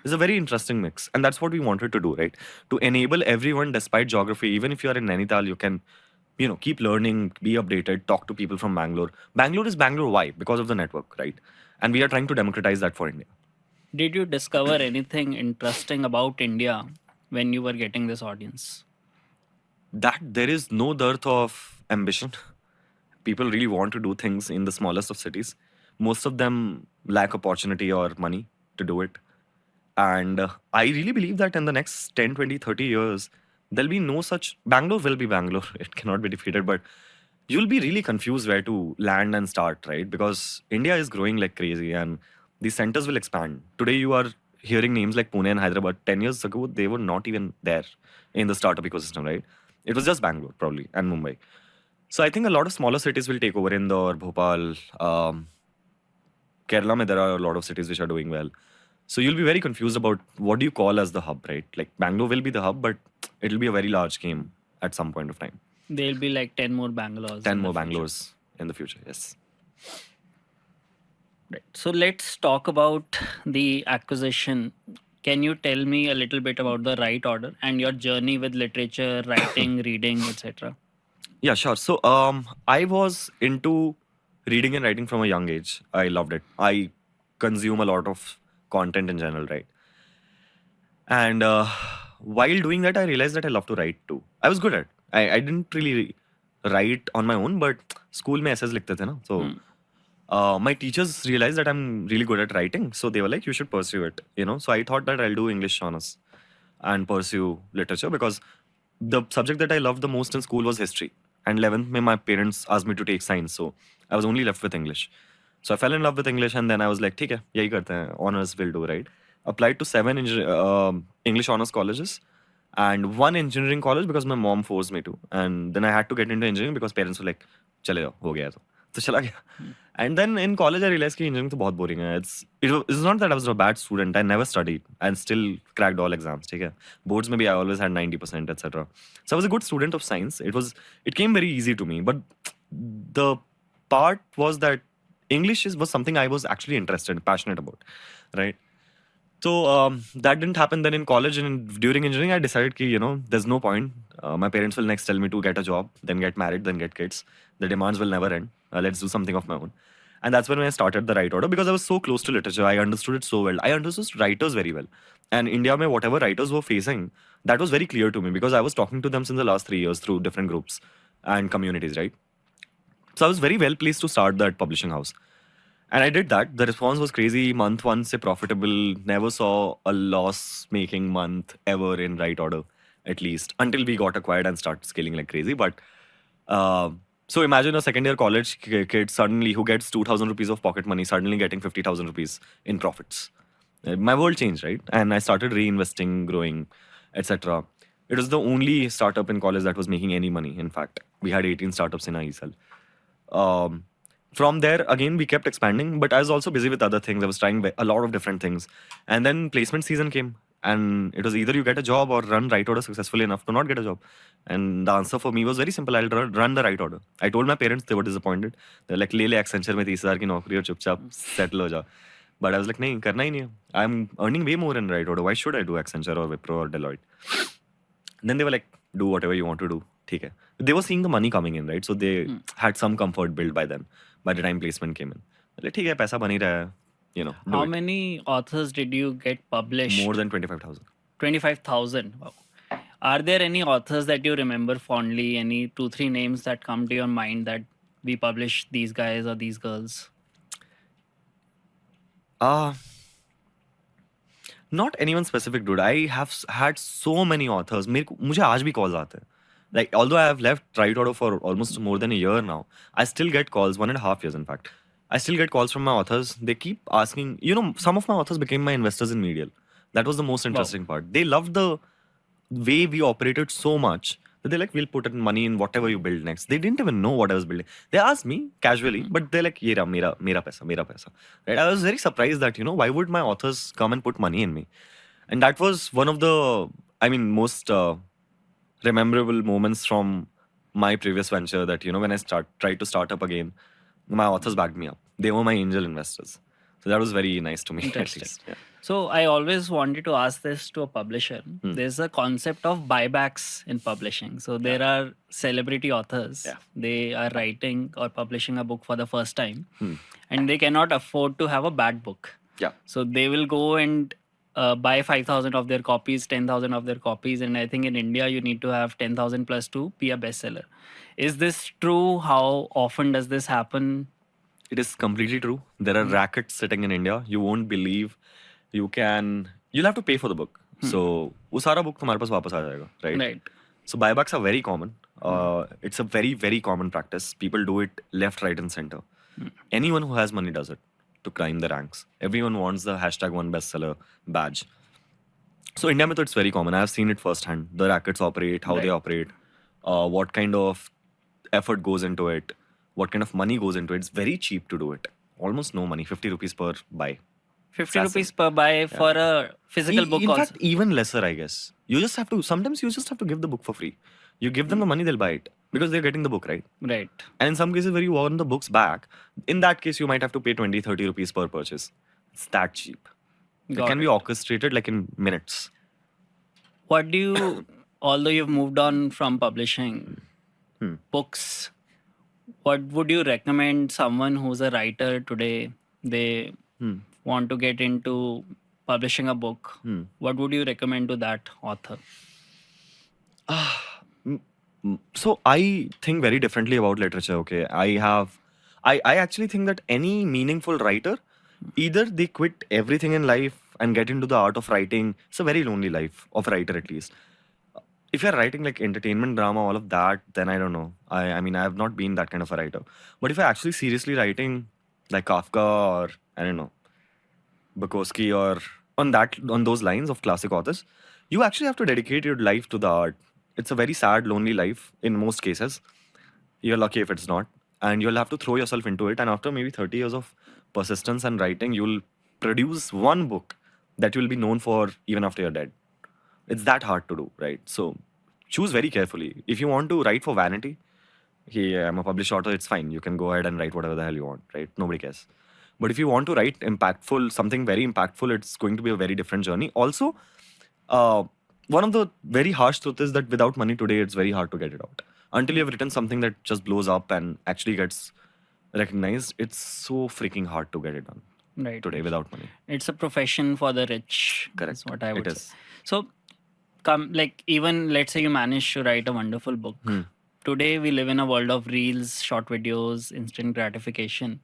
It's a very interesting mix, and that's what we wanted to do, right? To enable everyone, despite geography, even if you are in Nainital, you can, keep learning, be updated, talk to people from Bangalore. Bangalore is Bangalore. Why? Because of the network, right? And we are trying to democratize that for India. Did you discover anything interesting about India when you were getting this audience? That there is no dearth of ambition. People really want to do things in the smallest of cities. Most of them lack opportunity or money to do it. And I really believe that in the next 10, 20, 30 years, there'll be no such. Bangalore will be Bangalore. It cannot be defeated, but you'll be really confused where to land and start, right? Because India is growing like crazy and these centers will expand. Today, you are hearing names like Pune and Hyderabad. 10 years ago, they were not even there in the startup ecosystem, right? It was just Bangalore, probably, and Mumbai. So I think a lot of smaller cities will take over Indore, Bhopal, Kerala. Mein, there are a lot of cities which are doing well. So you'll be very confused about what do you call as the hub, right? Like Bangalore will be the hub, but it'll be a very large game at some point of time. There'll be like 10 more Bangalores. 10 in more the future. Bangalores in the future, yes. Right. So let's talk about the acquisition. Can you tell me a little bit about the right order and your journey with literature, writing, reading, etc.? Yeah, sure. So I was into reading and writing from a young age. I loved it. I consume a lot of content in general, right? And while doing that, I realized that I love to write too. I was good at it. I didn't really write on my own, but school में essays लिखते थे ना. So my teachers realized that I'm really good at writing. So they were like, you should pursue it, you know. So I thought that I'll do English honors and pursue literature because the subject that I loved the most in school was history. And 11th, mein, my parents asked me to take science. So I was only left with English. So I fell in love with English and then I was like, ठीक है, यही करते हैं, honors will do, right? Applied to 7 English honors colleges and one engineering college because my mom forced me to. And then I had to get into engineering because parents were like, चले जाओ, हो गया है तो चला गया. And then in college I realized कि engineering तो बहुत boring है. It's not that I was a bad student. I never studied and still cracked all exams. ठीक है. Boards maybe I always had 90%, etc. So I was a good student of science. It came very easy to me. But the part was that English was something I was actually interested, passionate about, right? So that didn't happen. Then in college and during engineering, I decided that, you know, there's no point. My parents will next tell me to get a job, then get married, then get kids. The demands will never end. Let's do something of my own. And that's when I started the right order because I was so close to literature. I understood it so well. I understood writers very well. And India, mein, whatever writers were facing, that was very clear to me because I was talking to them since the last 3 years through different groups and communities, right? So I was very well placed to start that publishing house. And I did that. The response was crazy. Month one se profitable. Never saw a loss making month ever in right order, at least until we got acquired and started scaling like crazy. But so imagine a second year college kid suddenly who gets 2,000 rupees of pocket money suddenly getting 50,000 rupees in profits. My world changed, right? And I started reinvesting, growing, etc. It was the only startup in college that was making any money. In fact, we had 18 startups in our ESL. From there, again, we kept expanding, but I was also busy with other things. I was trying a lot of different things. And then placement season came, and it was either you get a job or run right order successfully enough to not get a job. And the answer for me was very simple. I'll run the right order. I told my parents, they were disappointed. They're like, ले ले Accenture में 30,000 की नौकरी और चुपचाप settle हो जा. But I was like, नहीं, करना ही नहीं है. I'm earning way more in right order. Why should I do Accenture or Wipro or Deloitte? Then they were like, do whatever you want to do. ठीक है. They were seeing the money coming in, right? So they had some comfort built by then. By the time placement came in, like, ठीक है, पैसा बन ही रहा है, you know. How many authors did you get published? More than 25,000. 25,000. Wow. Are there any authors that you remember fondly? Any 2-3 names that come to your mind that we published these guys or these girls? Not anyone specific, dude. I have had so many authors. मुझे आज भी calls आते हैं. Like, although I have left Right Order for almost more than a year now, I still get calls, 1.5 years in fact. I still get calls from my authors. They keep asking, you know, some of my authors became my investors in Medial. That was the most interesting part. They loved the way we operated so much that they're like, we'll put in money in whatever you build next. They didn't even know what I was building. They asked me casually, but they're like, ye raha, mera paisa. Right? I was very surprised that, you know, why would my authors come and put money in me? And that was one of the, most memorable moments from my previous venture that, you know, when I tried to start up again, my authors backed me up. They were my angel investors. So that was very nice to me, at least. Yeah. So I always wanted to ask this to a publisher. There's a concept of buybacks in publishing. So there are celebrity authors. Yeah. They are writing or publishing a book for the first time. And they cannot afford to have a bad book. Yeah. So they will go and buy 5,000 of their copies, 10,000 of their copies. And I think in India, you need to have 10,000 plus to be a bestseller. Is this true? How often does this happen? It is completely true. There are rackets sitting in India. You won't believe. You'll have to pay for the book. So, वो सारा book तुम्हारे पास वापस आ जाएगा, right? Right. So buybacks are very common. It's a very, very common practice. People do it left, right, and center. Anyone who has money does it to climb the ranks. Everyone wants the hashtag one bestseller badge. So India mein, it's very common. I have seen it firsthand. The rackets operate, how they Right. operate, what kind of effort goes into it, what kind of money goes into it. It's very cheap to do it. Almost no money, 50 rupees per buy. 50 It's as rupees simple. per buy for a physical book In also. fact, even lesser, I guess. You just have to, sometimes you just have to give the book for free. You give them the money, they'll buy it because they're getting the book, right? Right. And in some cases where you want the books back, in that case, you might have to pay 20, 30 rupees per purchase. It's that cheap. It Got can be it. orchestrated like in minutes. What do you, although you've moved on from publishing books, what would you recommend someone who's a writer today? They want to get into publishing a book. What would you recommend to that author? So I think very differently about literature. Okay, I actually think that any meaningful writer, either they quit everything in life and get into the art of writing. It's a very lonely life of a writer, at least. If you're writing like entertainment drama, all of that, then I don't know. I mean, I have not been that kind of a writer. But if you're actually seriously writing like Kafka or I don't know, Bukowski or on those lines of classic authors, you actually have to dedicate your life to the art. It's a very sad, lonely life in most cases. You're lucky if it's not, and you'll have to throw yourself into it. And after maybe 30 years of persistence and writing, you'll produce one book that you'll be known for even after you're dead. It's that hard to do, right? So choose very carefully. If you want to write for vanity, hey, I'm a published author, it's fine. You can go ahead and write whatever the hell you want, right? Nobody cares. But if you want to write impactful, something very impactful, it's going to be a very different journey. Also, uh, one of the very harsh truth is that without money today, it's very hard to get it out. Until you have written something that just blows up and actually gets recognized, it's so freaking hard to get it done Right. today without money. It's a profession for the rich. Correct. Is what I It would say. is. So, like even let's say you manage to write a wonderful book. Today we live in a world of reels, short videos, instant gratification.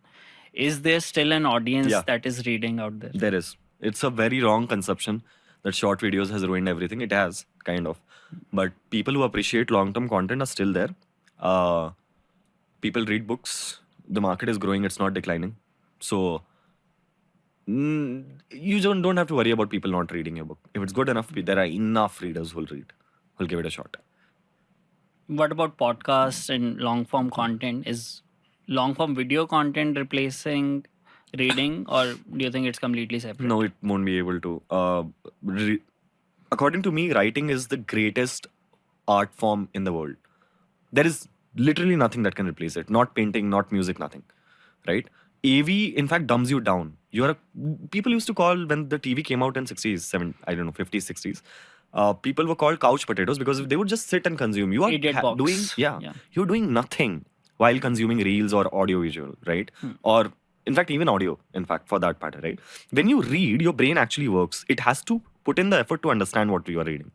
Is there still an audience Yeah. that is reading out there? There is. It's a very wrong conception that short videos has ruined everything. It has, kind of. But people who appreciate long-term content are still there. People read books. The market is growing. It's not declining. So you don't have to worry about people not reading your book. If it's good enough, there are enough readers who'll read, who'll give it a shot. What about podcasts and long form content? Is long form video content replacing reading, or do you think it's completely separate? No, it won't be able to. According to me, writing is the greatest art form in the world. There is literally nothing that can replace it. Not painting, not music, nothing. Right? AV, in fact, dumbs you down. People used to call when the TV came out in 60s, I don't know, 50s, 60s. People were called couch potatoes because they would just sit and consume. You are Idiot box. doing, you're doing nothing while consuming reels or audio visual, right? Or in fact, even audio, in fact, for that matter, right? When you read, your brain actually works. It has to put in the effort to understand what you are reading.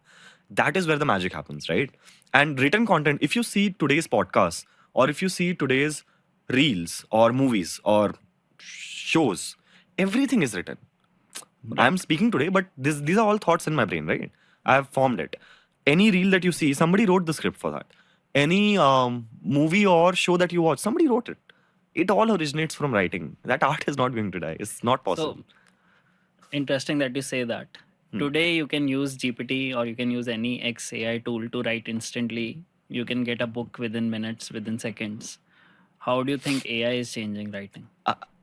That is where the magic happens, right? And written content, if you see today's podcast or if you see today's reels or movies or shows, everything is written. I'm speaking today, but these are all thoughts in my brain, right? I have formed it. Any reel that you see, somebody wrote the script for that. Any movie or show that you watch, somebody wrote it. It all originates from writing. That art is not going to die. It's not possible. So interesting that you say that. Today you can use GPT or you can use any XAI tool to write instantly. You can get a book within minutes, within seconds. How do you think AI is changing writing?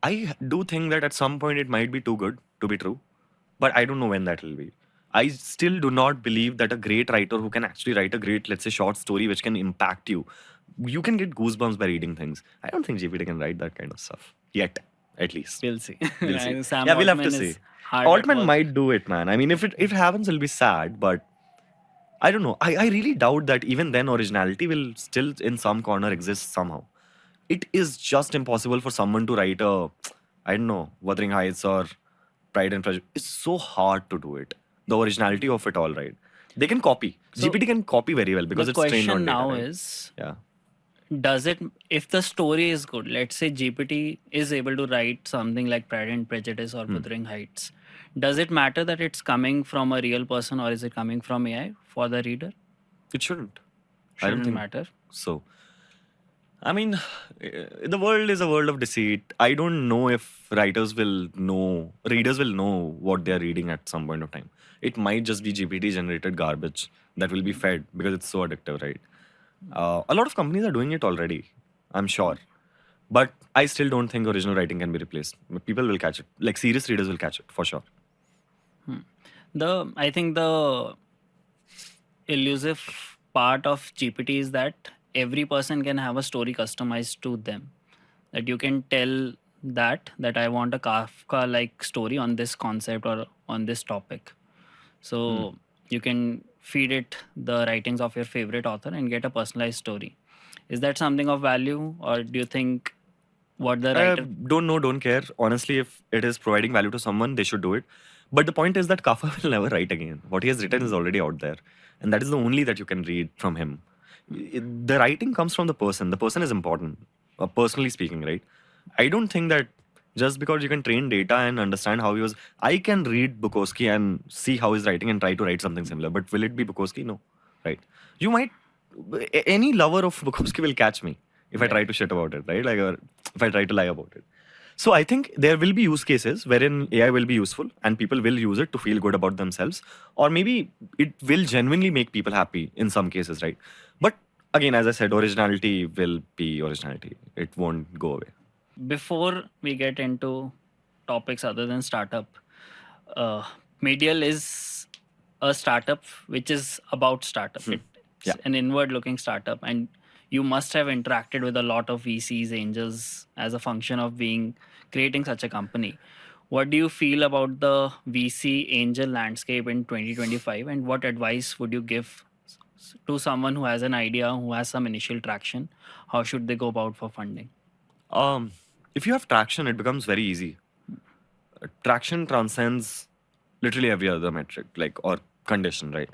I do think that at some point it might be too good to be true, but I don't know when that will be. I still do not believe that a great writer who can actually write a great, let's say, short story which can impact you, you can get goosebumps by reading things. I don't think GPT can write that kind of stuff yet, at least. We'll see. We'll see. Sam Yeah, we'll have Altman to is see. hard at Altman work. might do it, man. I mean, if it happens, it'll be sad, but I don't know. I really doubt that even then originality will still in some corner exist somehow. It is just impossible for someone to write a, I don't know, Wuthering Heights or Pride and Prejudice. It's so hard to do it. The originality of it all, right? They can copy. So, GPT can copy very well because the it's trained on question data. now Right? is, Yeah. does it, if the story is good, let's say GPT is able to write something like Pride and Prejudice or Wuthering Heights, does it matter that it's coming from a real person or is it coming from AI for the reader? It shouldn't. I don't Shouldn't think matter. so. I mean, the world is a world of deceit. I don't know if readers will know what they're reading at some point of time. It might just be GPT generated garbage that will be fed because it's so addictive, right? A lot of companies are doing it already, I'm sure. But I still don't think original writing can be replaced. People will catch it. Like serious readers will catch it for sure. I think the elusive part of GPT is that every person can have a story customized to them. That you can tell that I want a Kafka like story on this concept or on this topic. Hmm. So you can feed it the writings of your favorite author and get a personalized story. Is that something of value, or do you think what the I writer? don't know, don't care. Honestly, if it is providing value to someone, they should do it. But the point is that Kafka will never write again. What he has written is already out there. And that is the only that you can read from him. The writing comes from the person. The person is important, personally speaking, right? I don't think that just because you can train data and understand how he was, I can read Bukowski and see how he's writing and try to write something similar. But will it be Bukowski? No, right? You might, any lover of Bukowski will catch me if I try Right. to shit about it, right? Like, or if I try to lie about it. So I think there will be use cases wherein AI will be useful and people will use it to feel good about themselves, or maybe it will genuinely make people happy in some cases, right? But again, as I said, originality will be originality. It won't go away. Before we get into topics other than startup, uh, Medial is a startup which is about startup. It's Yeah. an inward looking startup, and you must have interacted with a lot of VCs, angels, as a function of being creating such a company. What do you feel about the VC angel landscape in 2025, and what advice would you give to someone who has an idea, who has some initial traction? How should they go about for funding? Um, if you have traction, it becomes very easy. Traction transcends literally every other metric, like or condition, right?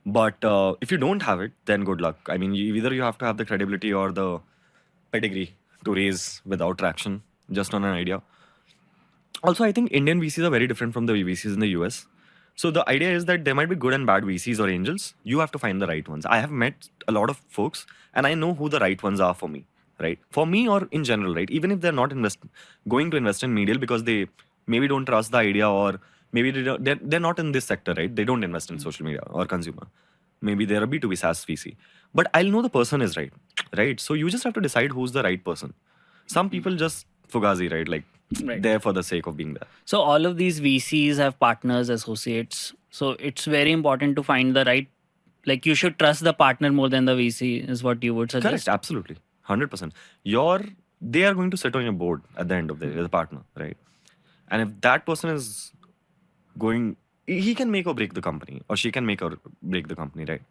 But if you don't have it, then good luck. I mean, either you have to have the credibility or the pedigree to raise without traction, just on an idea. Also, I think Indian VCs are very different from the VCs in the US. So the idea is that there might be good and bad VCs or angels. You have to find the right ones. I have met a lot of folks, and I know who the right ones are for me. Right, for me or in general, right? Even if they're not going to invest in Medial because they maybe don't trust the idea, or maybe they're not in this sector, right? They don't invest in social media or consumer. Maybe they're a B2B SaaS VC. But I'll know the person is right, right? So you just have to decide who's the right person. Some people just fugazi, right? Like Right. there for the sake of being there. So all of these VCs have partners, associates. So it's very important to find the right. Like you should trust the partner more than the VC is what you would Correct, suggest. absolutely. 100%. They are going to sit on your board at the end of the day, the partner, right? And if that person is going, he can make or break the company, or she can make or break the company, right?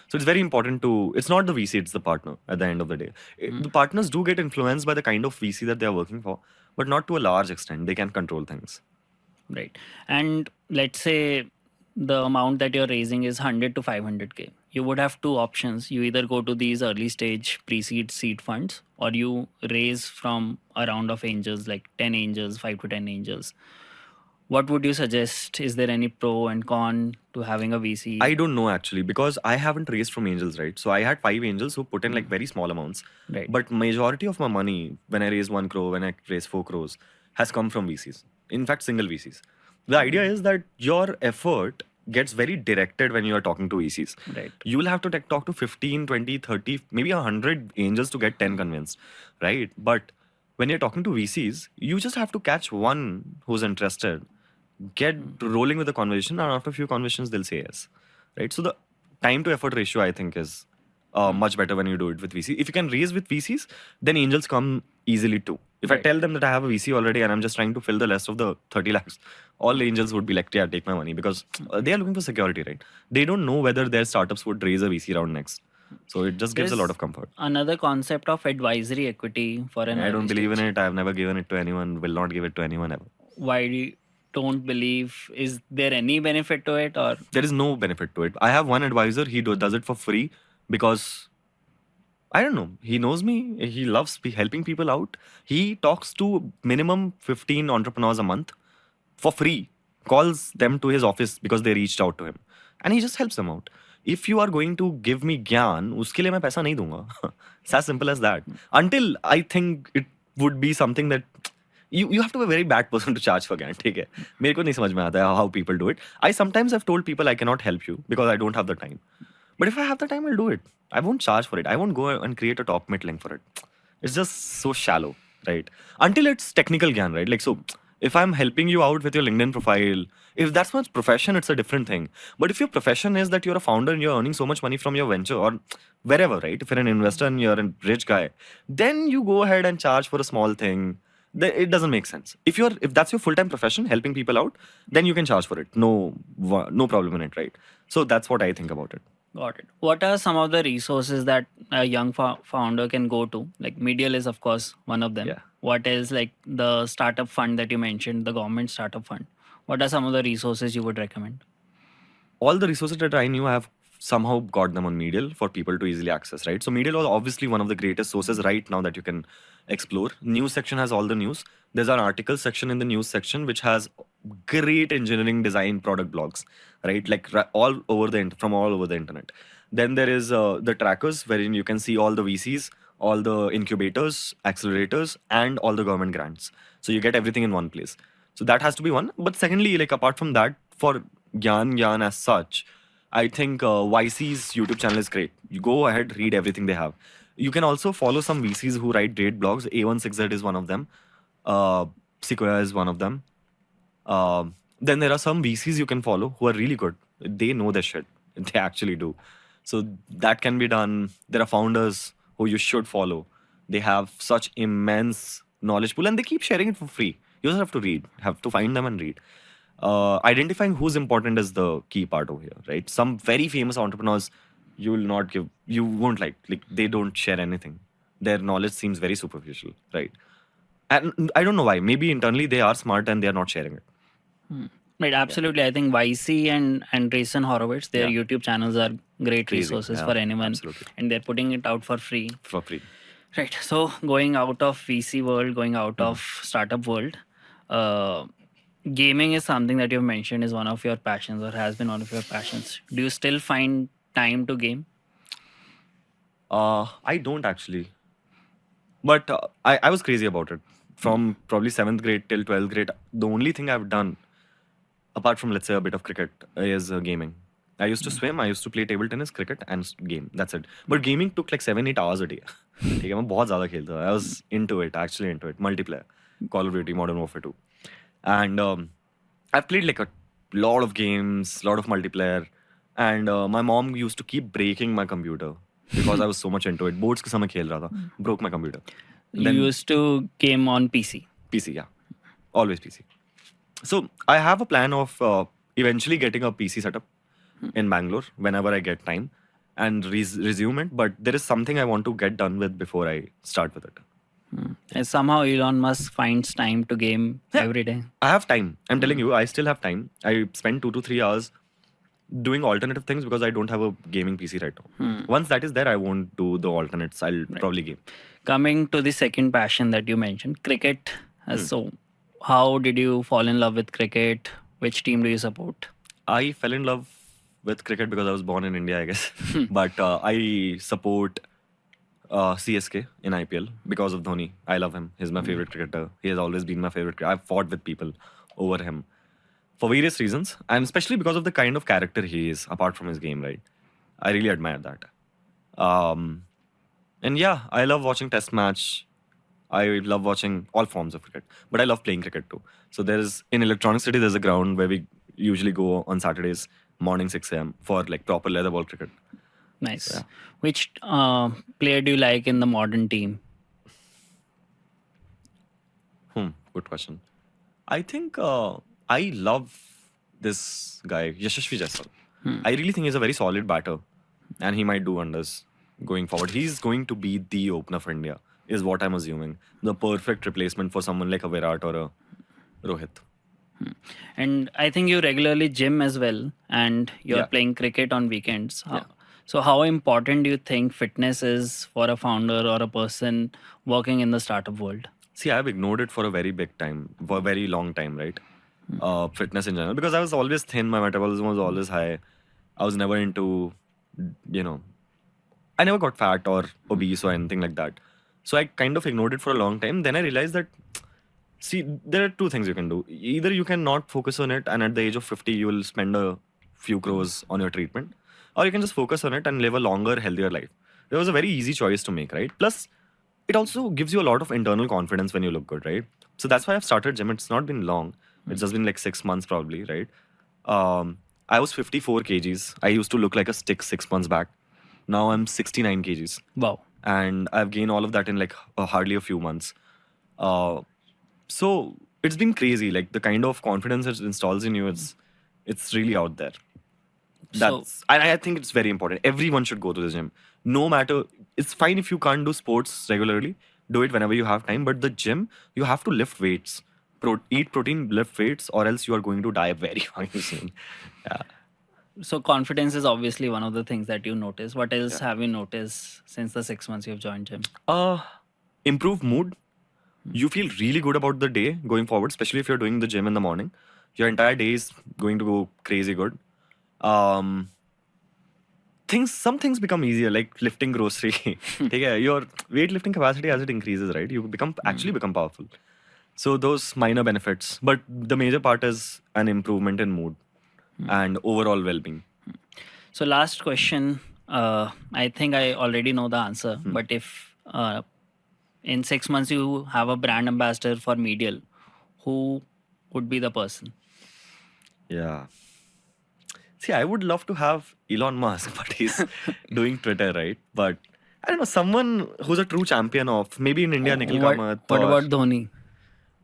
So it's very important to, it's not the VC, it's the partner at the end of the day. The partners do get influenced by the kind of VC that they are working for, but not to a large extent. They can control things. Right. And let's say the amount that you're raising is 100 to 500K. You would have two options. You either go to these early stage pre-seed seed funds, or you raise from a round of angels, like 10 angels, 5 to 10 angels. What would you suggest? Is there any pro and con to having a VC? I don't know actually because I haven't raised from angels, right? So I had 5 angels who put in like very small amounts. Right. But majority of my money, when I raise 1 crore, when I raise 4 crores, has come from VCs. In fact, single VCs. The idea is that your effort gets very directed when you are talking to VCs. Right. You will have to talk to 15, 20, 30, maybe 100 angels to get 10 convinced, right? But when you're talking to VCs, you just have to catch one who's interested, get rolling with the conversation, and after a few conversations they'll say yes, right? So the time to effort ratio, I think, is much better when you do it with VC. If you can raise with VCs, then angels come easily too. If I Right. tell them that I have a VC already and I'm just trying to fill the rest of the 30 lakhs, all angels would be like, yeah, take my money, because they are looking for security, right? They don't know whether their startups would raise a VC round next. So it just gives a lot There's of comfort. another concept of advisory equity for an I don't early believe in stage. it. I've never given it to anyone, will not give it to anyone ever. Why do you don't believe? Is there any benefit to it, or There is no benefit to it. I have one advisor, he does it for free because I don't know. He knows me. He loves helping people out. He talks to minimum 15 entrepreneurs a month for free, calls them to his office because they reached out to him. and he just helps them out. If you are going to give me ज्ञान, उसके लिए मैं पैसा नहीं दूंगा. It's as simple as that. Until I think it would be something that you have to be a very bad person to charge for ज्ञान. ठीक है, मेरे को नहीं समझ में आता है how people do it. I sometimes have told people I cannot help you because I don't have the time. But if I have the time, I'll do it. I won't charge for it. I won't go and create a top mid link for it. It's just so shallow, right? Until it's technical gyan, right? Like, so if I'm helping you out with your LinkedIn profile, if that's my profession, it's a different thing. But if your profession is that you're a founder and you're earning so much money from your venture or wherever, right? If you're an investor and you're a rich guy, then you go ahead and charge for a small thing. It doesn't make sense. If that's your full-time profession, helping people out, then you can charge for it. No problem in it, right? So that's what I think about it. Got it. What are some of the resources that a young founder can go to? Like Medial is, of course, one of them. Yeah. What is like the startup fund that you mentioned, the government startup fund? What are some of the resources you would recommend? All the resources that I knew, I have somehow got them on Medial for people to easily access, right? So Medial was obviously one of the greatest sources right now that you can explore. News section has all the news. There's an article section in the news section which has great engineering, design, product blogs, right? Like all over from all over the internet. Then there is the trackers wherein you can see all the VCs, all the incubators, accelerators, and all the government grants. So you get everything in one place. So that has to be one. But secondly, like apart from that, for Gyan as such, I think YC's YouTube channel is great. You go ahead, read everything they have. You can also follow some VCs who write great blogs. A16Z is one of them. Sequoia is one of them. Then there are some VCs you can follow who are really good. They know their shit. They actually do. So that can be done. There are founders who you should follow. They have such immense knowledge pool and they keep sharing it for free. You just have to read, have to find them and read. Identifying who's important is the key part over here, right? Some very famous entrepreneurs, you won't like they don't share anything. Their knowledge seems very superficial, right? And I don't know why. Maybe internally they are smart and they are not sharing it. Right, absolutely. I think YC and Andreessen Horowitz, their Yeah. YouTube channels are great Crazy. resources Yeah, for anyone, absolutely. and they're putting it out for free. For free. Right. So going out of VC world, going out of startup world, uh, gaming is something that you've mentioned is one of your passions or has been one of your passions. Do you still find time to game? I don't actually. But I was crazy about it. From probably 7th grade till 12th grade, the only thing I've done, apart from let's say a bit of cricket, is gaming. I used to swim, I used to play table tennis, cricket, and game. That's it. But gaming took like 7-8 hours a day. ठीक है, मैं बहुत ज़्यादा खेलता था. I was into it, actually into it. Multiplayer, Call of Duty, Modern Warfare 2. And I've played like a lot of games, lot of multiplayer. And my mom used to keep breaking my computer because I was so much into it. Boards के समय खेल रहा था. Broke my computer. You used to game on PC. PC, yeah. Always PC. So I have a plan of eventually getting a PC setup in Bangalore whenever I get time and resume it. But there is something I want to get done with before I start with it. And somehow Elon Musk finds time to game every day. I have time. I'm telling you, I still have time. I spend 2 to 3 hours doing alternative things because I don't have a gaming PC right now. Once that is there, I won't do the alternates. I'll probably game. Coming to the second passion that you mentioned, cricket. So how did you fall in love with cricket? Which team do you support? I fell in love with cricket because I was born in India, I guess. But I support CSK in IPL because of Dhoni. I love him. He's my favorite cricketer. He has always been my favorite. I've fought with people over him for various reasons, and especially because of the kind of character he is, apart from his game, right? I really admire that. And yeah, I love watching Test match. I love watching all forms of cricket, but I love playing cricket too. So in Electronic City, there's a ground where we usually go on Saturdays morning 6 a.m. for like proper leather ball cricket. Nice. So, yeah. Which player do you like in the modern team? Good question. I think I love this guy, Yashasvi Jaiswal. I really think he's a very solid batter and he might do wonders going forward. He's going to be the opener for India, is what I'm assuming. The perfect replacement for someone like a Virat or a Rohit. And I think you regularly gym as well, and you're playing cricket on weekends. So how important do you think fitness is for a founder or a person working in the startup world? See, I've ignored it for a very big time, for a very long time, right? Fitness in general, because I was always thin, my metabolism was always high. I was never into, you know, I never got fat or obese or anything like that. So I kind of ignored it for a long time. Then I realized that, see, there are two things you can do. Either you can not focus on it, and at the age of 50, you will spend a few crores on your treatment, or you can just focus on it and live a longer, healthier life. There was a very easy choice to make, right? Plus, it also gives you a lot of internal confidence when you look good, right? So that's why I've started gym. It's not been long. It's just been like 6 months probably, right? I was 54 kgs. I used to look like a stick 6 months back. Now I'm 69 kgs. Wow. And I've gained all of that in like hardly a few months. Uh, so it's been crazy. Like the kind of confidence it installs in you, it's really out there. That's I think it's very important. Everyone should go to the gym. No matter, it's fine if you can't do sports regularly. Do it whenever you have time. But the gym, you have to lift weights. Eat protein, lift weights, or else you are going to die very, very soon. Yeah. So confidence is obviously one of the things that you notice. What else have you noticed since the 6 months you've joined gym? Improve mood. You feel really good about the day going forward, especially if you're doing the gym in the morning. Your entire day is going to go crazy good. Some things become easier, like lifting grocery. Okay, your weightlifting capacity as it increases, right? You actually become powerful. So those minor benefits, but the major part is an improvement in mood and overall well-being. So last question. I think I already know the answer, but if in 6 months you have a brand ambassador for Medial, who would be the person? Yeah. See, I would love to have Elon Musk, but he's doing Twitter, right? But I don't know, someone who's a true champion of, maybe in India, Nikhil Kamath. What or about Dhoni?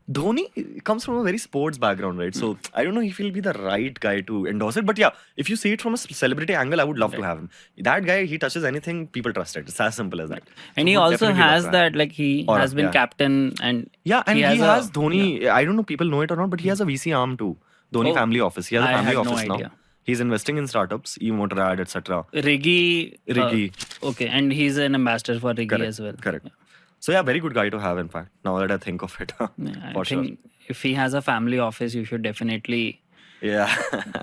Dhoni comes from a very sports background, right? So I don't know if he'll be the right guy to endorse it. But yeah, if you see it from a celebrity angle, I would love to have him. That guy, he touches anything, people trust it. It's as simple as that. And So he would also definitely love has to have that, him. like he Aura, has been yeah. captain and Yeah, and he has Dhoni. yeah. I don't know people know it or not, but he has a VC arm too. Dhoni Oh, family office. He has a I family had no office now. idea. He's investing in startups, e-motorrad, etc. Riggy. Riggy. Okay, and he's an ambassador for Riggy Correct. as well. Correct. So yeah, very good guy to have. In fact, now that I think of it, I for sure. think if he has a family office, you should definitely, Yeah,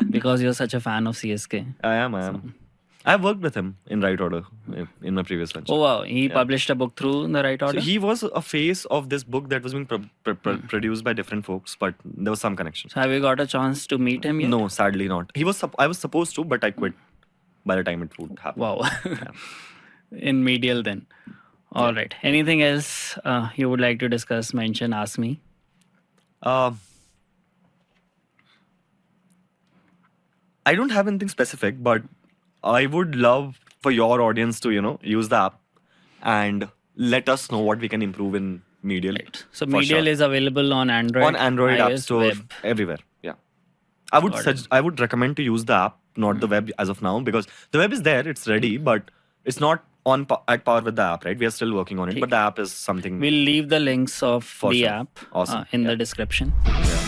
because you're such a fan of CSK. I am. I've worked with him in Right Order in my previous venture. Oh wow, he published a book through the Right Order. So he was a face of this book that was being produced by different folks, but there was some connection. So have you got a chance to meet him yet? No, sadly not. I was supposed to, but I quit by the time it would happen. Wow. In Medial then. All right. Anything else you would like to discuss, mention, ask me? I don't have anything specific, but I would love for your audience to, use the app and let us know what we can improve in Medial. Right. So Medial is available on Android. On Android, iOS, App Store, web. everywhere. Yeah. I would recommend to use the app, not the web as of now, because the web is there, it's ready, but it's not at par with the app, right? We are still working on it, but the app is something. We'll leave the links of the sure. app Awesome. in the description. Yeah.